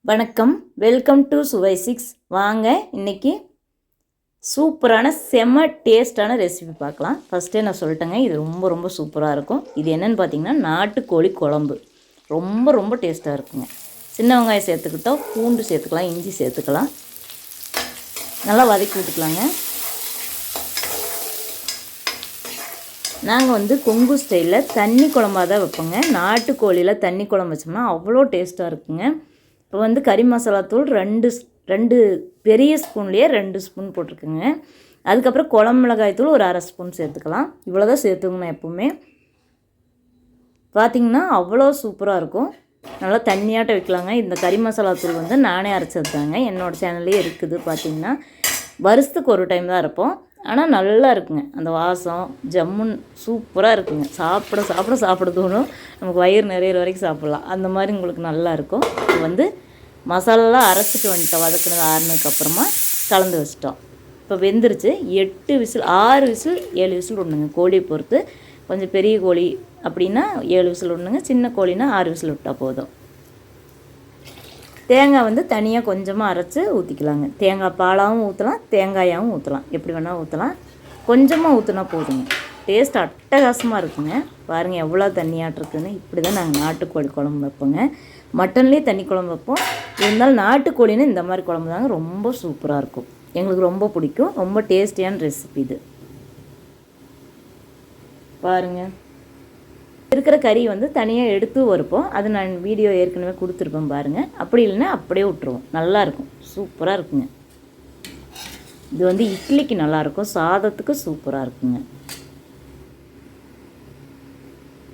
வணக்கம், welcome to சுவை 6. வாங்க இன்றைக்கி சூப்பரான செம்ம டேஸ்ட்டான ரெசிபி பார்க்கலாம். ஃபஸ்ட்டே நான் சொல்லிட்டேங்க, இது ரொம்ப சூப்பராக இருக்கும். இது என்னென்னு பார்த்தீங்கன்னா நாட்டுக்கோழி குழம்பு. ரொம்ப டேஸ்ட்டாக இருக்குங்க. சின்ன வெங்காயம் சேர்த்துக்கிட்டோம், பூண்டு சேர்த்துக்கலாம், இஞ்சி சேர்த்துக்கலாம், நல்லா வதக்கி விட்டுக்கலாங்க. நாங்கள் கொங்கு ஸ்டைலில் தண்ணி குழம்பாக தான் வைப்போங்க. நாட்டுக்கோழியில் தண்ணி குழம்பு வச்சோம்னா அவ்வளோ டேஸ்ட்டாக இருக்குங்க. இப்போ கறி மசாலா தூள் ரெண்டு பெரிய ஸ்பூன்லேயே 2 ஸ்பூன் போட்டிருக்குங்க. அதுக்கப்புறம் குழம்பு மிளகாய் தூள் ஒரு 1/2 ஸ்பூன் சேர்த்துக்கலாம். இவ்வளோ தான் சேர்த்துக்கணும். எப்போவுமே பார்த்திங்கன்னா அவ்வளோ சூப்பராக இருக்கும். நல்லா தண்ணியாட்ட வைக்கலாங்க. இந்த கறி மசாலா தூள் நானே அரைச்சதுதாங்க. என்னோடய சேனல்லே இருக்குது. பார்த்திங்கன்னா வருஷத்துக்கு ஒரு டைம் தான் இருப்போம். ஆனால் நல்லா இருக்குங்க. அந்த வாசம் ஜம்முன் சூப்பராக இருக்குங்க. சாப்பிட தோணும். நமக்கு வயிறு நிறையிற வரைக்கும் சாப்பிட்லாம். அந்த மாதிரி உங்களுக்கு நல்லா இருக்கும். இது மசாலாலாம் அரைச்சிட்டு வந்துட்டோம். வதக்குனது ஆறுனதுக்கப்புறமா கலந்து வச்சிட்டோம். இப்போ வெந்துருச்சு. 8 விசில் 6 விசில் 7 விசில் விடணுங்க. கோழியை பொறுத்து. கொஞ்சம் பெரிய கோழி அப்படின்னா 7 விசில் விடணுங்க. சின்ன கோழினா 6 விசில் விட்டால் போதும். தேங்காய் தனியாக கொஞ்சமாக அரைச்சி ஊற்றிக்கலாங்க. தேங்காய் பாலாகவும் ஊற்றலாம், தேங்காயாகவும் ஊற்றலாம், எப்படி வேணால் ஊற்றலாம். கொஞ்சமாக ஊற்றினா போதுங்க. டேஸ்ட் அட்டகாசமாக இருக்குங்க. பாருங்கள் எவ்வளோ தண்ணியாட்டிருக்குன்னு. இப்படி தான் நாங்கள் நாட்டுக்கோழி குழம்பு வைப்போங்க. மட்டன்லேயே தண்ணி குழம்பு வைப்போம். இருந்தாலும் நாட்டுக்கோழின்னு இந்த மாதிரி குழம்பு தாங்க ரொம்ப சூப்பராக இருக்கும். எங்களுக்கு ரொம்ப பிடிக்கும். ரொம்ப டேஸ்டியான ரெசிபி இது. பாருங்கள், இருக்கிற கறி தனியாக எடுத்து வறுப்போம். அது நான் வீடியோ ஏற்கனவே கொடுத்துருப்பேன் பாருங்கள். அப்படி இல்லைன்னா அப்படியே விட்டுருவோம். நல்லாயிருக்கும், சூப்பராக இருக்குங்க. இது இட்லிக்கு நல்லாயிருக்கும், சாதத்துக்கு சூப்பராக இருக்குங்க.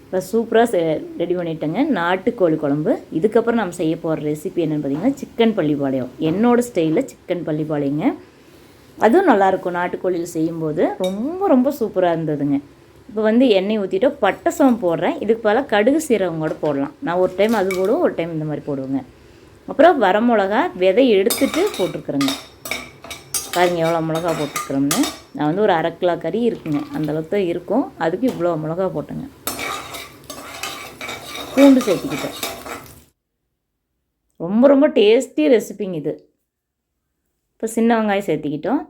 இப்போ சூப்பராக ரெடி பண்ணிட்டேங்க நாட்டுக்கோழி குழம்பு. இதுக்கப்புறம் நம்ம செய்ய போகிற ரெசிபி என்னென்னு பார்த்தீங்கன்னா சிக்கன் பள்ளிப்பாளையம். என்னோடய ஸ்டைலில் சிக்கன் பள்ளிப்பாளையங்க. அதுவும் நல்லாயிருக்கும். நாட்டுக்கோழியில் செய்யும்போது ரொம்ப சூப்பராக இருந்ததுங்க. இப்போ எண்ணெய் ஊற்றிட்டு பட்டை சோம்பு போடுறேன். இதுக்கு பதிலாக கடுகு சீரகம் கூட போடலாம். நான் ஒரு டைம் அது போடுவோம், ஒரு டைம் இந்த மாதிரி போடுவேங்க. அப்புறம் வரமிளகா விதை எடுத்துகிட்டு போட்டிருக்குறேங்க. பாருங்கள் எவ்வளோ மிளகா போட்டுருக்குறோம்னு. நான் ஒரு 1/2 கிலோ கறி இருக்குங்க. அந்தளவுக்கு தான் இருக்கும். அதுக்கு இவ்வளோ மிளகா போட்டேங்க. பூண்டு சேர்த்துக்கிட்டேன். ரொம்ப டேஸ்டி ரெசிபிங்க இது. இப்போ சின்ன வெங்காயம் சேர்த்துக்கிட்டோம்.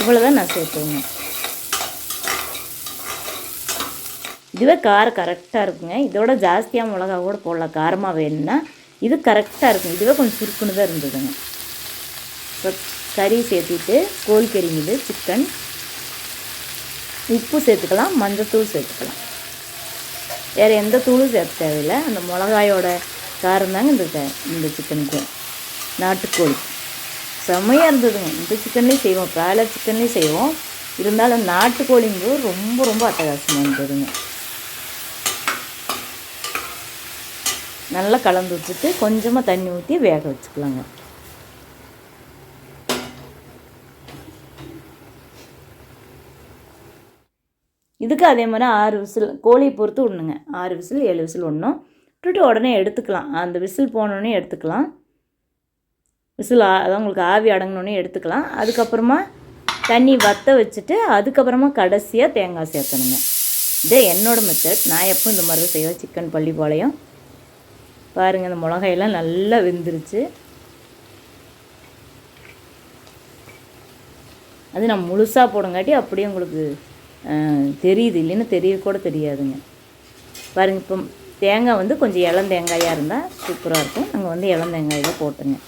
இவ்வளோதான் நான் சேர்த்துவேங்க. இதுவே காரம் கரெக்டாக இருக்குங்க. இதோட ஜாஸ்தியாக மிளகா கூட போடலாம், காரமாக வேணும்னா. இது கரெக்டாக இருக்குங்க. இதுவே கொஞ்சம் சுருக்குன்னு தான் இருந்ததுங்க. இப்போ கறி சேர்த்துட்டு கோழிக்கறி மீது சிக்கன், உப்பு சேர்த்துக்கலாம், மஞ்சத்தூள் சேர்த்துக்கலாம். வேறு எந்த தூளும் சேர்த்து தேவையில்லை. அந்த மிளகாயோட காரம் தாங்க இந்த சிக்கனுக்கு. நாட்டுக்கோழி செம்மையாக இருந்ததுங்க. இந்த சிக்கன்லேயும் செய்வோம், பிராய்லர் சிக்கன்லேயும் செய்வோம். இருந்தாலும் நாட்டுக்கோழிங்கிறது ரொம்ப அட்டகாசமாக இருந்ததுங்க. நல்லா கலந்து வச்சுட்டு கொஞ்சமாக தண்ணி ஊற்றி வேக வச்சுக்கலாங்க. இதுக்கு அதே மாதிரி 6 விசில் கோழியை பொறுத்து விடணுங்க. 6 விசில் 7 விசில் விடணும். விட்டுட்டு உடனே எடுத்துக்கலாம். அந்த விசில் போனோடனே எடுத்துக்கலாம். விசில் அதான் உங்களுக்கு ஆவி அடங்கினோடனே எடுத்துக்கலாம். அதுக்கப்புறமா தண்ணி வற்ற வச்சுட்டு அதுக்கப்புறமா கடைசியாக தேங்காய் சேர்த்தணுங்க. இதே என்னோடய மெத்தட். நான் எப்போ இந்த மாதிரி தான் செய்வேன் சிக்கன் பள்ளிப்பாளையம். பாருங்கள், இந்த மிளகாயெல்லாம் நல்லா வெந்துருச்சு. அது நான் முழுசாக போடுங்காட்டி அப்படியே உங்களுக்கு தெரியுது, இல்லைன்னா தெரியக்கூட தெரியாதுங்க. பாருங்கள், இப்போ தேங்காய் கொஞ்சம் இளந்தேங்காயாக இருந்தால் சூப்பராக இருக்கும். நாங்கள் இளந்தேங்காய் தான் போட்டுங்க.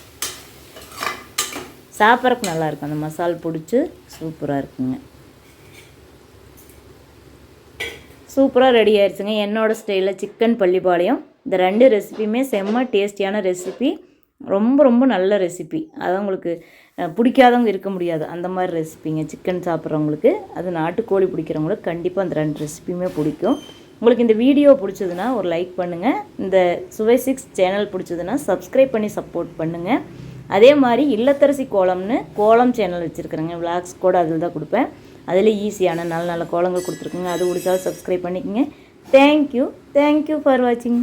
சாப்பிட்றதுக்கு நல்லாயிருக்கும். அந்த மசால் பிடிச்சி சூப்பராக இருக்குங்க. சூப்பராக ரெடி ஆயிடுச்சுங்க என்னோடய ஸ்டைலில் சிக்கன் பள்ளிப்பாளையம். இந்த 2 ரெசிபியுமே செம்ம டேஸ்டியான ரெசிபி. ரொம்ப நல்ல ரெசிபி. அது உங்களுக்கு பிடிக்காதவங்க இருக்க முடியாது. அந்த மாதிரி ரெசிபிங்க. சிக்கன் சாப்பிட்றவங்களுக்கு, அது நாட்டுக்கோழி பிடிக்கிறவங்களுக்கு கண்டிப்பாக அந்த 2 ரெசிபியுமே பிடிக்கும். உங்களுக்கு இந்த வீடியோ பிடிச்சதுன்னா ஒரு லைக் பண்ணுங்கள். இந்த சுவை 6 சேனல் பிடிச்சதுன்னா சப்ஸ்கிரைப் பண்ணி சப்போர்ட் பண்ணுங்கள். அதே மாதிரி இல்லத்தரசி கோலம்னு கோலம் சேனல் வச்சுருக்குறேங்க. விளாக்ஸ் கூட அதில் தான் கொடுப்பேன். அதில் ஈஸியான நல்ல கோலங்கள் கொடுத்துருக்குங்க. அது பிடிச்சாலும் சப்ஸ்கிரைப் பண்ணிக்கோங்க. தேங்க்யூ ஃபார் வாட்சிங்.